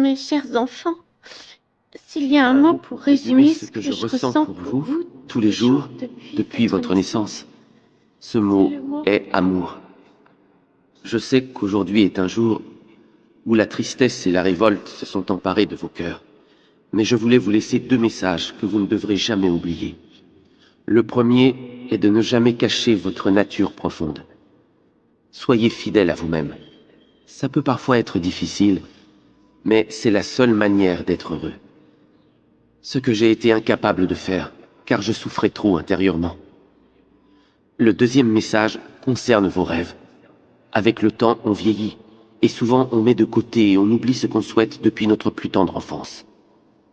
Mes chers enfants, s'il y a un mot pour résumer ce que je ressens pour vous tous les jours depuis votre naissance, ce mot est amour. Je sais qu'aujourd'hui est un jour où la tristesse et la révolte se sont emparées de vos cœurs, mais je voulais vous laisser 2 messages que vous ne devrez jamais oublier. Le premier est de ne jamais cacher votre nature profonde. Soyez fidèle à vous-même. Ça peut parfois être difficile, mais c'est la seule manière d'être heureux. Ce que j'ai été incapable de faire, car je souffrais trop intérieurement. Le deuxième message concerne vos rêves. Avec le temps, on vieillit, et souvent on met de côté et on oublie ce qu'on souhaite depuis notre plus tendre enfance.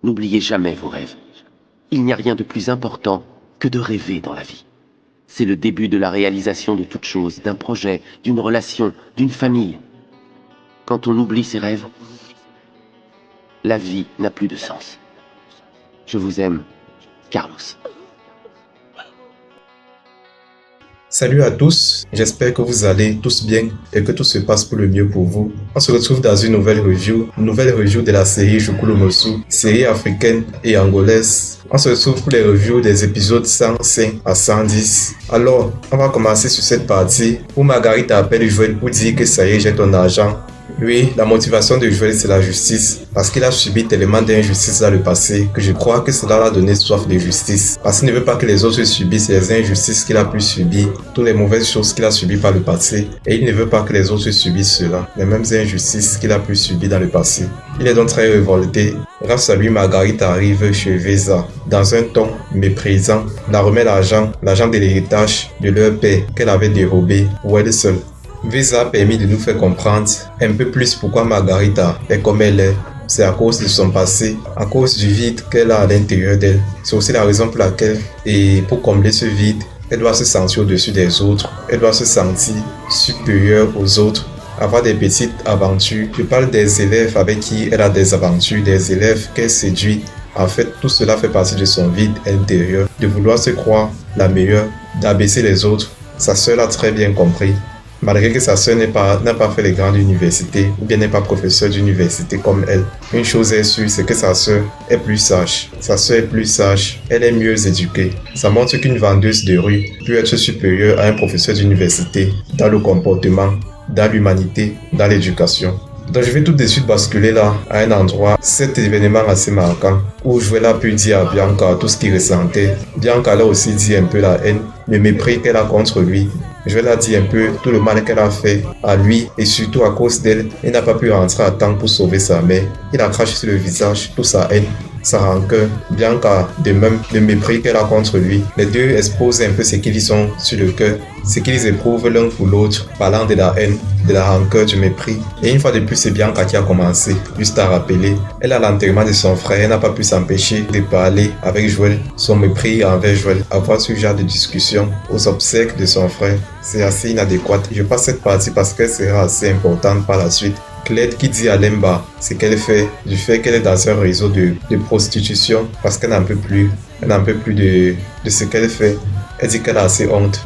N'oubliez jamais vos rêves. Il n'y a rien de plus important que de rêver dans la vie. C'est le début de la réalisation de toute chose, d'un projet, d'une relation, d'une famille. Quand on oublie ses rêves, la vie n'a plus de sens. Je vous aime, Carlos. Salut à tous, j'espère que vous allez tous bien et que tout se passe pour le mieux pour vous. On se retrouve dans une nouvelle review de la série Jukulu Mosu, série africaine et angolaise. On se retrouve pour les reviews des épisodes 105 à 110. Alors, on va commencer sur cette partie où Margarita appelle Joël pour dire que ça y est, j'ai ton argent. Oui, la motivation de Joël, c'est la justice, parce qu'il a subi tellement d'injustices dans le passé que je crois que cela l'a donné soif de justice. Parce qu'il ne veut pas que les autres subissent les injustices qu'il a pu subir, toutes les mauvaises choses qu'il a subies par le passé, et il ne veut pas que les autres subissent cela, les mêmes injustices qu'il a pu subir dans le passé. Il est donc très révolté. Grâce à lui, Marguerite arrive chez Vesa, dans un ton méprisant, la remet l'argent de l'héritage de leur père qu'elle avait dérobé pour elle seule. Vesa a permis de nous faire comprendre un peu plus pourquoi Margarita est comme elle est. C'est à cause de son passé, à cause du vide qu'elle a à l'intérieur d'elle. C'est aussi la raison pour laquelle, et pour combler ce vide, elle doit se sentir au-dessus des autres. Elle doit se sentir supérieure aux autres, avoir des petites aventures. Je parle des élèves avec qui elle a des aventures, des élèves qu'elle séduit. En fait, tout cela fait partie de son vide intérieur, de vouloir se croire la meilleure, d'abaisser les autres. Sa sœur l'a très bien compris. Malgré que sa sœur n'a pas fait les grandes universités ou bien n'est pas professeure d'université comme elle. Une chose est sûre, c'est que sa sœur est plus sage. Sa sœur est plus sage, elle est mieux éduquée. Ça montre qu'une vendeuse de rue peut être supérieure à un professeur d'université dans le comportement, dans l'humanité, dans l'éducation. Donc je vais tout de suite basculer là, à un endroit, cet événement assez marquant, où Joël a pu dire à Bianca tout ce qu'il ressentait. Bianca l'a aussi dit un peu la haine, le mépris qu'elle a contre lui. Joël a dit un peu tout le mal qu'elle a fait à lui et surtout à cause d'elle, il n'a pas pu rentrer à temps pour sauver sa mère. Il a craché sur le visage toute sa haine, sa rancœur. Bianca, de même, le mépris qu'elle a contre lui. Les deux exposent un peu ce qu'ils ont sur le cœur, ce qu'ils éprouvent l'un pour l'autre, parlant de la haine, de la rancœur, du mépris. Et une fois de plus, c'est Bianca qui a commencé, juste à rappeler. Elle a l'enterrement de son frère, elle n'a pas pu s'empêcher de parler avec Joël, son mépris envers Joël, avoir ce genre de discussion aux obsèques de son frère. C'est assez inadéquat. Je passe cette partie parce qu'elle sera assez importante par la suite. Claire qui dit à Lemba ce qu'elle fait, du fait qu'elle est dans un réseau de prostitution parce qu'elle n'en peut plus. Elle n'en peut plus de ce qu'elle fait. Elle dit qu'elle a assez honte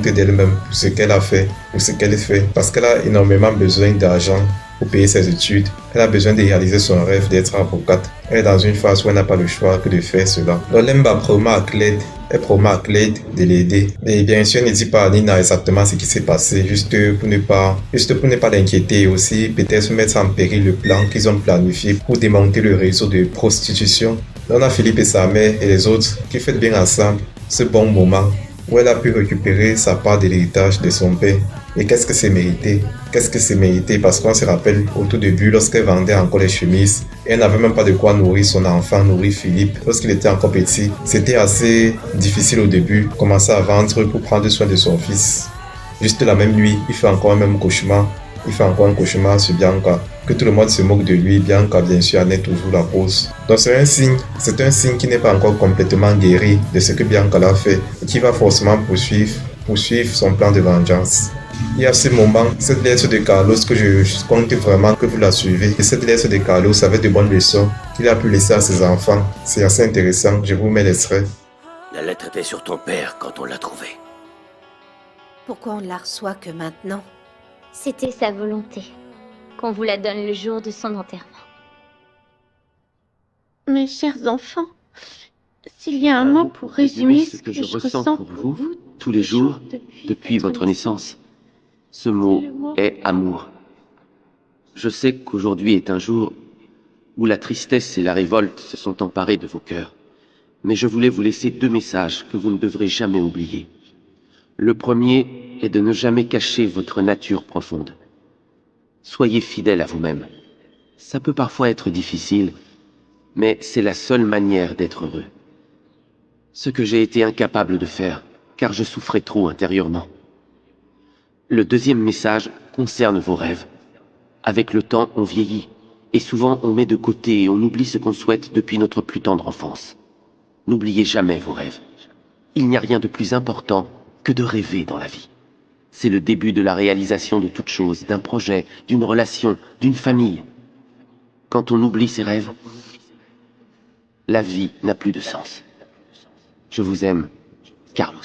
d'elle-même pour ce qu'elle a fait, pour ce qu'elle fait, parce qu'elle a énormément besoin d'argent pour payer ses études. Elle a besoin de réaliser son rêve d'être avocate. Elle est dans une phase où elle n'a pas le choix que de faire cela. Donc Lemba promet à Claire, elle promet à Claire de l'aider. Et bien sûr, elle ne dit pas à Nina exactement ce qui s'est passé, juste pour ne pas l'inquiéter et aussi peut-être mettre en péril le plan qu'ils ont planifié pour démonter le réseau de prostitution. On a Philippe et sa mère et les autres qui fêtent bien ensemble ce bon moment où elle a pu récupérer sa part de l'héritage de son père. Et qu'est-ce que c'est mérité? Qu'est-ce que c'est mérité? Parce qu'on se rappelle au tout début, lorsqu'elle vendait encore les chemises, elle n'avait même pas de quoi nourrir son enfant, nourrir Philippe. Lorsqu'il était encore petit, c'était assez difficile au début, commencer à vendre pour prendre soin de son fils. Juste la même nuit, il fait encore un même cauchemar. Il fait encore un cauchemar sur Bianca. Que tout le monde se moque de lui, Bianca bien sûr en est toujours la cause. Donc c'est un signe qui n'est pas encore complètement guéri de ce que Bianca l'a fait et qui va forcément poursuivre son plan de vengeance. Il y a ce moment, cette lettre de Carlos que je compte vraiment que vous la suivez. Et cette lettre de Carlos avait de bonnes leçons qu'il a pu laisser à ses enfants. C'est assez intéressant, je vous mets l'extrait. La lettre était sur ton père quand on l'a trouvée. Pourquoi on ne la reçoit que maintenant? C'était sa volonté, qu'on vous la donne le jour de son enterrement. Mes chers enfants, s'il y a un mot pour résumer ce que je ressens pour vous tous les jours, depuis votre naissance, ce mot est amour. Je sais qu'aujourd'hui est un jour où la tristesse et la révolte se sont emparées de vos cœurs. Mais je voulais vous laisser 2 messages que vous ne devrez jamais oublier. Le premier est de ne jamais cacher votre nature profonde. Soyez fidèle à vous-même. Ça peut parfois être difficile, mais c'est la seule manière d'être heureux. Ce que j'ai été incapable de faire, car je souffrais trop intérieurement. Le deuxième message concerne vos rêves. Avec le temps, on vieillit, et souvent on met de côté et on oublie ce qu'on souhaite depuis notre plus tendre enfance. N'oubliez jamais vos rêves. Il n'y a rien de plus important que de rêver dans la vie. C'est le début de la réalisation de toute chose, d'un projet, d'une relation, d'une famille. Quand on oublie ses rêves, la vie n'a plus de sens. Je vous aime, Carlos.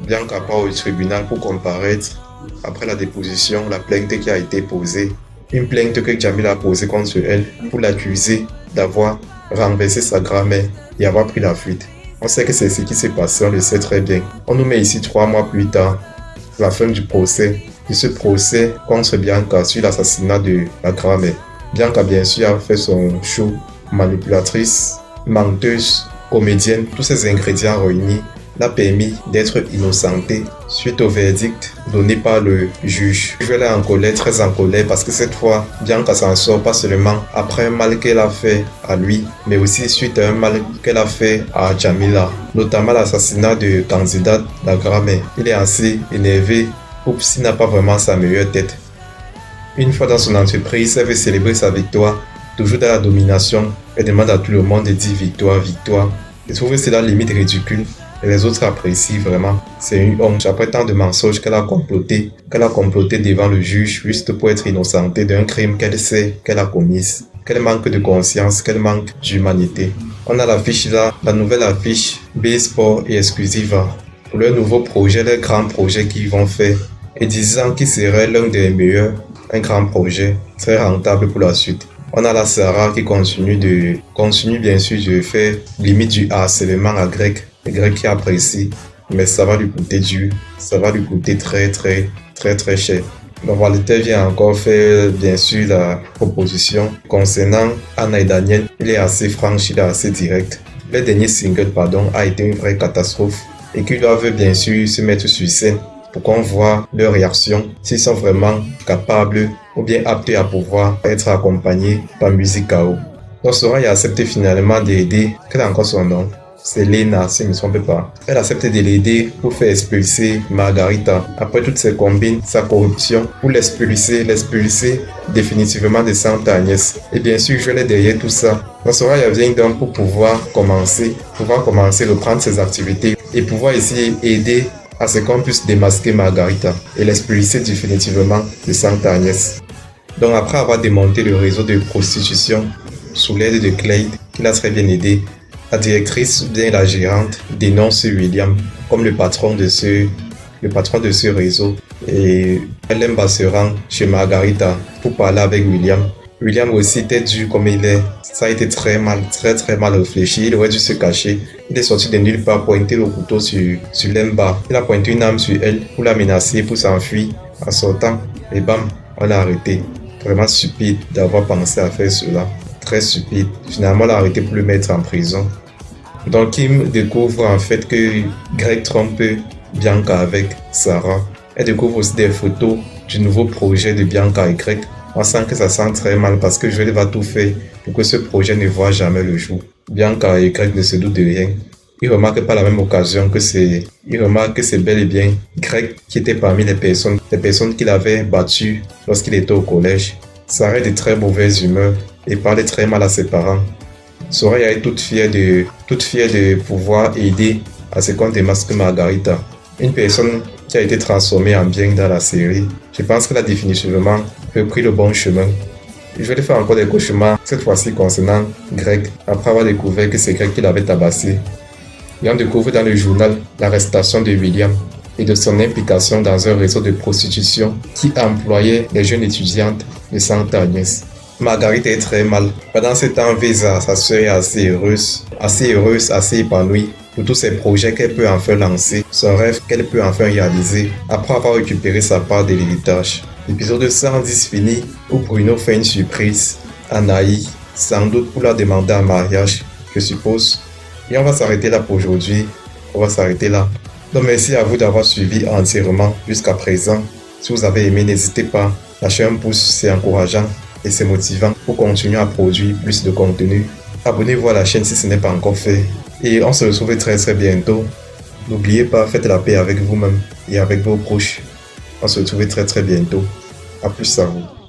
Bianca part au tribunal pour comparaître après la déposition, la plainte qui a été posée. Une plainte que Jamil a posée contre elle pour l'accuser d'avoir renversé sa grand-mère et avoir pris la fuite. On sait que c'est ce qui s'est passé, on le sait très bien. On nous met ici 3 mois plus tard, la fin du procès. De ce procès contre Bianca sur l'assassinat de la grand-mère. Bianca, bien sûr, a fait son show, manipulatrice, menteuse, comédienne, tous ces ingrédients réunis l'a permis d'être innocentée suite au verdict donné par le juge. Je l'ai en colère, très en colère, parce que cette fois, Bianca s'en sort pas seulement après un mal qu'elle a fait à lui, mais aussi suite à un mal qu'elle a fait à Jamila, notamment l'assassinat de candidat, la grand-mère. Il est assez énervé, oups, il n'a pas vraiment sa meilleure tête. Une fois dans son entreprise, elle veut célébrer sa victoire, toujours dans la domination, elle demande à tout le monde de dire victoire, victoire. Je trouve cela limite ridicule. Et les autres apprécient vraiment. C'est une honte. Après tant de mensonges qu'elle a comploté devant le juge juste pour être innocentée d'un crime qu'elle sait qu'elle a commis. Qu'elle manque de conscience, qu'elle manque d'humanité. On a l'affiche là, la nouvelle affiche B-Sport et Exclusiva. Pour leur nouveau projet, leur grand projet qu'ils vont faire. Et disant qu'il serait l'un des meilleurs, un grand projet, très rentable pour la suite. On a la Sarah qui continue bien sûr de faire limite du harcèlement à Greg. Le Grec qui apprécie, mais ça va lui coûter dur, ça va lui coûter très cher. Donc Walter vient encore faire bien sûr la proposition concernant Anna et Daniel. Il est assez franc, il est assez direct. Le dernier single a été une vraie catastrophe et qu'ils doivent bien sûr se mettre sur scène pour qu'on voit leur réaction, s'ils sont vraiment capables ou bien aptes à pouvoir être accompagnés par Music KO. Donc Soraya a accepté finalement d'aider, quel est encore son nom? C'est Lena, si je ne me trompe pas. Elle accepte de l'aider pour faire expulser Margarita. Après toutes ces combines, sa corruption, pour l'expulser définitivement de Santa Agnès. Et bien sûr, je l'ai derrière tout ça. Donc Soraya vient donc pour pouvoir commencer, reprendre ses activités et pouvoir essayer d'aider à ce qu'on puisse démasquer Margarita et l'expulser définitivement de Santa Agnès. Donc après avoir démonté le réseau de prostitution sous l'aide de Clyde, qui l'a très bien aidé, la directrice ou bien la gérante dénonce William comme le patron de ce réseau et elle se rend chez Margarita pour parler avec William. William aussi était dur comme il est. Ça a été très mal réfléchi. Il aurait dû se cacher. Il est sorti de nulle part, pointer le couteau sur Lemba. Il a pointé une arme sur elle pour la menacer, pour s'enfuir. En sortant, et bam, on l'a arrêté. Vraiment stupide d'avoir pensé à faire cela. Très stupide. Finalement, on l'a arrêté pour le mettre en prison. Donc, Kim découvre en fait que Greg trompe Bianca avec Sarah. Elle découvre aussi des photos du nouveau projet de Bianca et Greg. On sent que ça sent très mal parce que Joël va tout faire pour que ce projet ne voit jamais le jour. Bianca et Greg ne se doutent de rien. Il remarque par la même occasion que c'est bel et bien Greg qui était parmi les personnes qu'il avait battues lorsqu'il était au collège. Sarah est de très mauvaise humeur et parlait très mal à ses parents. Soraya est toute fière de pouvoir aider à ce qu'on démasque Margarita. Une personne qui a été transformée en bien dans la série. Je pense qu'elle a définitivement repris le bon chemin. Je vais faire encore des cauchemars, cette fois-ci concernant Greg, après avoir découvert que c'est Greg qui l'avait tabassé. Et on découvre dans le journal l'arrestation de William et de son implication dans un réseau de prostitution qui employait les jeunes étudiantes de Santa Agnès. Margarita est très mal. Pendant ce temps, Vesa, sa sœur, est assez heureuse, assez épanouie pour tous ces projets qu'elle peut enfin lancer, son rêve qu'elle peut enfin réaliser après avoir récupéré sa part de l'héritage. L'épisode 110 finit où Bruno fait une surprise à Naï, sans doute pour la demander en mariage, je suppose. Et on va s'arrêter là pour aujourd'hui. On va s'arrêter là. Donc merci à vous d'avoir suivi entièrement jusqu'à présent. Si vous avez aimé, n'hésitez pas. Lâchez un pouce, c'est encourageant et c'est motivant pour continuer à produire plus de contenu. Abonnez-vous à la chaîne si ce n'est pas encore fait. Et on se retrouve très bientôt. N'oubliez pas, faites la paix avec vous-même et avec vos proches. On se retrouve très bientôt. À plus à vous.